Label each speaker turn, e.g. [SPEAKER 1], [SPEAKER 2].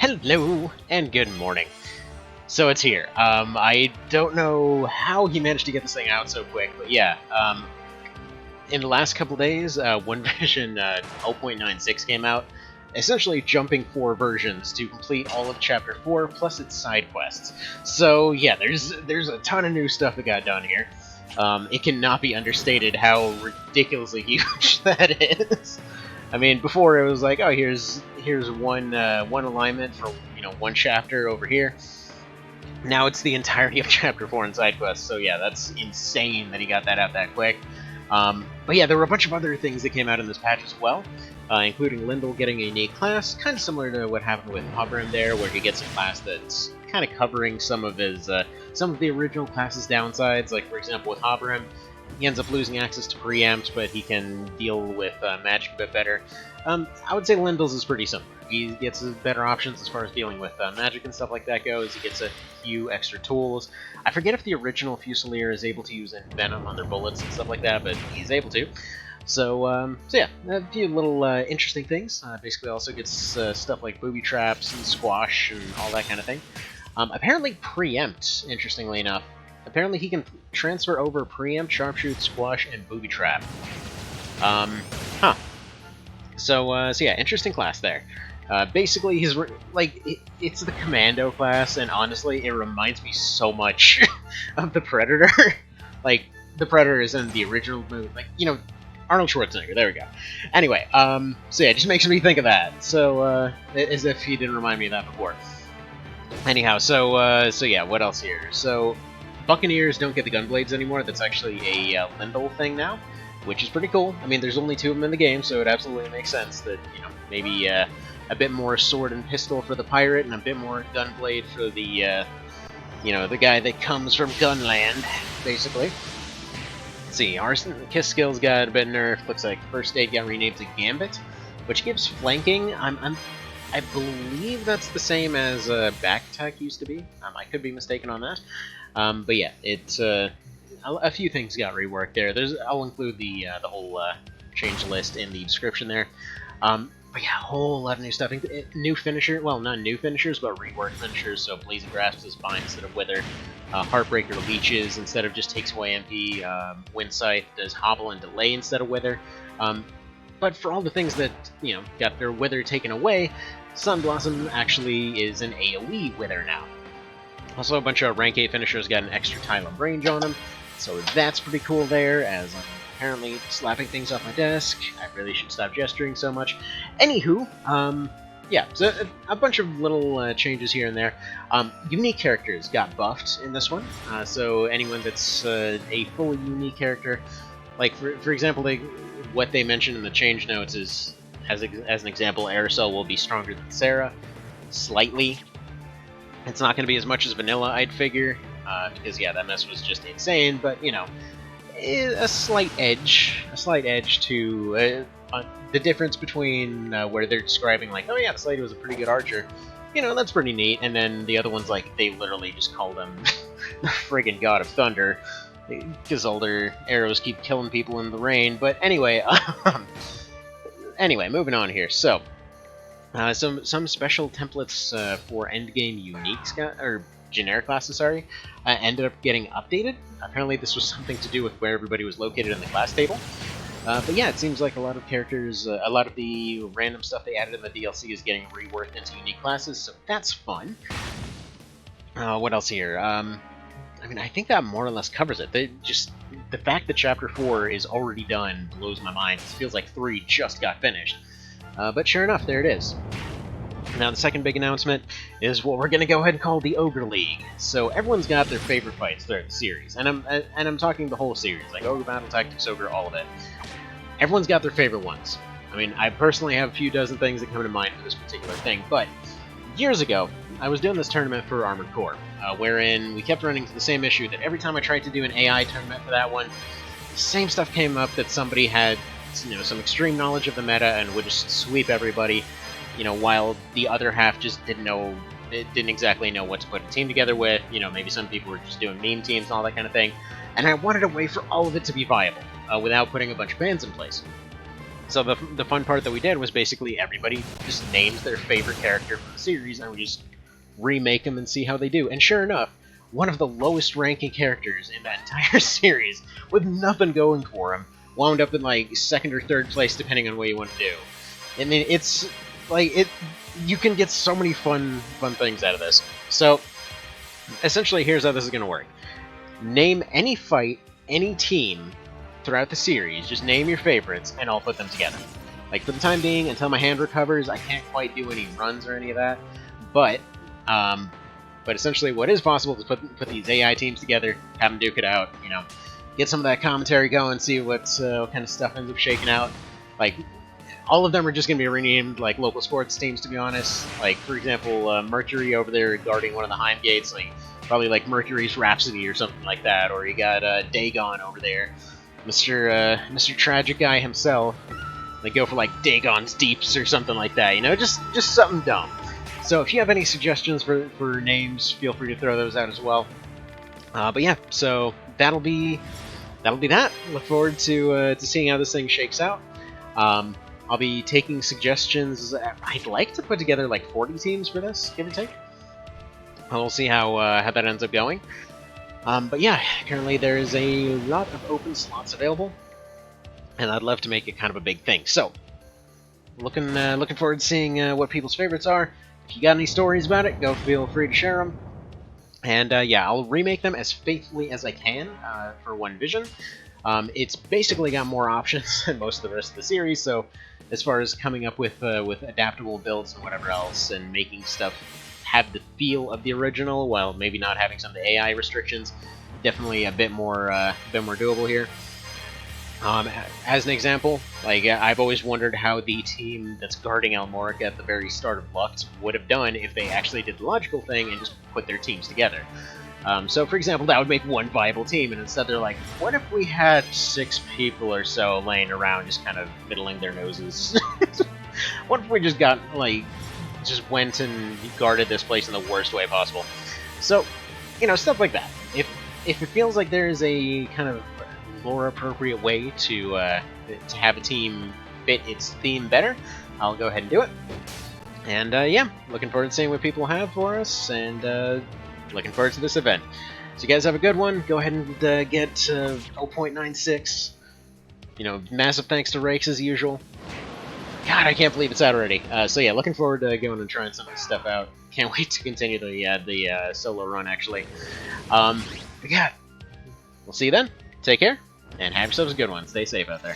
[SPEAKER 1] Hello and good morning. So it's here. I don't know how he managed to get this thing out so quick, but yeah. In the last couple days, One Vision 0.96 came out, essentially jumping 4 versions to complete all of Chapter 4 plus its side quests. So yeah, there's a ton of new stuff that got done here. It cannot be understated how ridiculously huge that is. I mean, before it was like, oh, here's one alignment for one chapter over here. Now it's the entirety of Chapter 4 and side quests. So yeah, that's insane that he got that out that quick. But yeah, there were a bunch of other things that came out in this patch as well, including Lindell getting a unique class, kind of similar to what happened with Ogre there, where he gets a class that's kind of covering some of the original class's downsides. Like for example, with Ogre, he ends up losing access to preempt, but he can deal with magic a bit better. I would say Lindell's is pretty similar. He gets better options as far as dealing with magic and stuff like that goes. He gets a few extra tools. I forget if the original Fusilier is able to use Venom on their bullets and stuff like that, but he's able to. So yeah, a few little interesting things. Basically also gets stuff like booby traps and squash and all that kind of thing. Apparently preempt, interestingly enough. Apparently he can transfer over preempt, sharpshoot, squash, and booby trap. So yeah, interesting class there. Basically, it's the Commando class, and honestly, it reminds me so much of the Predator. Like, the Predator is in the original movie, Arnold Schwarzenegger, there we go. Anyway, so yeah, it just makes me think of that. So, as if he didn't remind me of that before. Anyhow, so yeah, what else here? So, Buccaneers don't get the gunblades anymore. That's actually a Lindell thing now, which is pretty cool. I mean, there's only 2 of them in the game, so it absolutely makes sense that, maybe a bit more sword and pistol for the pirate, and a bit more gunblade for the, the guy that comes from Gunland, basically. Let's see, Arson Kiss skills got a bit nerfed. Looks like First Aid got renamed to Gambit, which gives flanking. I believe that's the same as back attack used to be. I could be mistaken on that. But yeah, it's a few things got reworked there. I'll include the whole change list in the description there. But yeah, a whole lot of new stuff. New finisher, well, not new finishers, but reworked finishers. So Blazing Grasp is Bind instead of Wither. Heartbreaker leeches instead of just takes away MP. Wind Scythe does Hobble and Delay instead of Wither. But for all the things that, got their Wither taken away, Sun Blossom actually is an AoE Wither now. Also, a bunch of rank 8 finishers got an extra tile of range on them, so that's pretty cool there, as I'm apparently slapping things off my desk. I really should stop gesturing so much. Anywho, yeah, so a bunch of little changes here and there. Unique characters got buffed in this one, so anyone that's a fully unique character, like for example, what they mentioned in the change notes is, as an example, Aerosol will be stronger than Sarah, slightly. It's not going to be as much as vanilla, I'd figure, because yeah, that mess was just insane. But a slight edge to the difference between where they're describing like, oh yeah, this lady was a pretty good archer. That's pretty neat. And then the other one's like, they literally just called him the friggin' God of Thunder, because all their arrows keep killing people in the rain. But anyway, moving on here. So. Some special templates for endgame uniques, or generic classes, sorry, ended up getting updated. Apparently this was something to do with where everybody was located in the class table. But yeah, it seems like a lot of characters, a lot of the random stuff they added in the DLC is getting reworked into unique classes, so that's fun. What else here? I mean, I think that more or less covers it. The fact that Chapter 4 is already done blows my mind. It feels like 3 just got finished. But sure enough, there it is. Now the second big announcement is what we're going to go ahead and call the Ogre League. So everyone's got their favorite fights throughout the series, and I'm talking the whole series, like Ogre Battle, Tactics Ogre, all of it. Everyone's got their favorite ones. I mean, I personally have a few dozen things that come to mind for this particular thing, but years ago, I was doing this tournament for Armored Core, wherein we kept running into the same issue that every time I tried to do an AI tournament for that one, the same stuff came up that somebody had some extreme knowledge of the meta and would just sweep everybody, while the other half just didn't exactly know what to put a team together with. Maybe some people were just doing meme teams and all that kind of thing. And I wanted a way for all of it to be viable, without putting a bunch of bans in place. So the fun part that we did was basically everybody just names their favorite character from the series, and we just remake them and see how they do. And sure enough, one of the lowest ranking characters in that entire series, with nothing going for him, wound up in like 2nd or 3rd place, depending on what you want to do. I mean, it's like you can get so many fun things out of this. So essentially, here's how this is going to work. Name any fight, any team throughout the series. Just name your favorites, and I'll put them together. Like, for the time being, until my hand recovers, I can't quite do any runs or any of that. But essentially, what is possible is put these AI teams together, have them duke it out. You know, get some of that commentary going, see what kind of stuff ends up shaking out. Like, all of them are just going to be renamed like local sports teams, to be honest. Like, for example, Mercury over there guarding one of the Heim gates, like probably like Mercury's Rhapsody or something like that. Or you got Dagon over there, Mr. Tragic Guy himself. They go for like Dagon's Deeps or something like that. You know, just something dumb. So if you have any suggestions for names, feel free to throw those out as well. But yeah, so that'll be that. Look forward to seeing how this thing shakes out. I'll be taking suggestions. I'd like to put together like 40 teams for this, give or take. We'll see how that ends up going. But yeah, currently there is a lot of open slots available, and I'd love to make it kind of a big thing. So, looking forward to seeing what people's favorites are. If you got any stories about it, feel free to share them. And yeah, I'll remake them as faithfully as I can for One Vision. It's basically got more options than most of the rest of the series, so as far as coming up with adaptable builds and whatever else, and making stuff have the feel of the original, while maybe not having some of the AI restrictions, definitely a bit more doable here. As an example, like I've always wondered how the team that's guarding Elmoric at the very start of Lux would have done if they actually did the logical thing and just put their teams together. So, for example, that would make one viable team, and instead they're like, what if we had 6 people or so laying around just kind of middling their noses? What if we just just went and guarded this place in the worst way possible? So, you know, stuff like that. If it feels like there is a kind of lore-appropriate way to have a team fit its theme better, I'll go ahead and do it. And yeah, looking forward to seeing what people have for us, and looking forward to this event. So you guys have a good one. Go ahead and get 0.96. You know, massive thanks to Rakes as usual. God, I can't believe it's out already. So yeah, looking forward to going and trying some of this stuff out. Can't wait to continue the solo run, actually. But yeah, we'll see you then. Take care, and have yourselves a good one. Stay safe out there.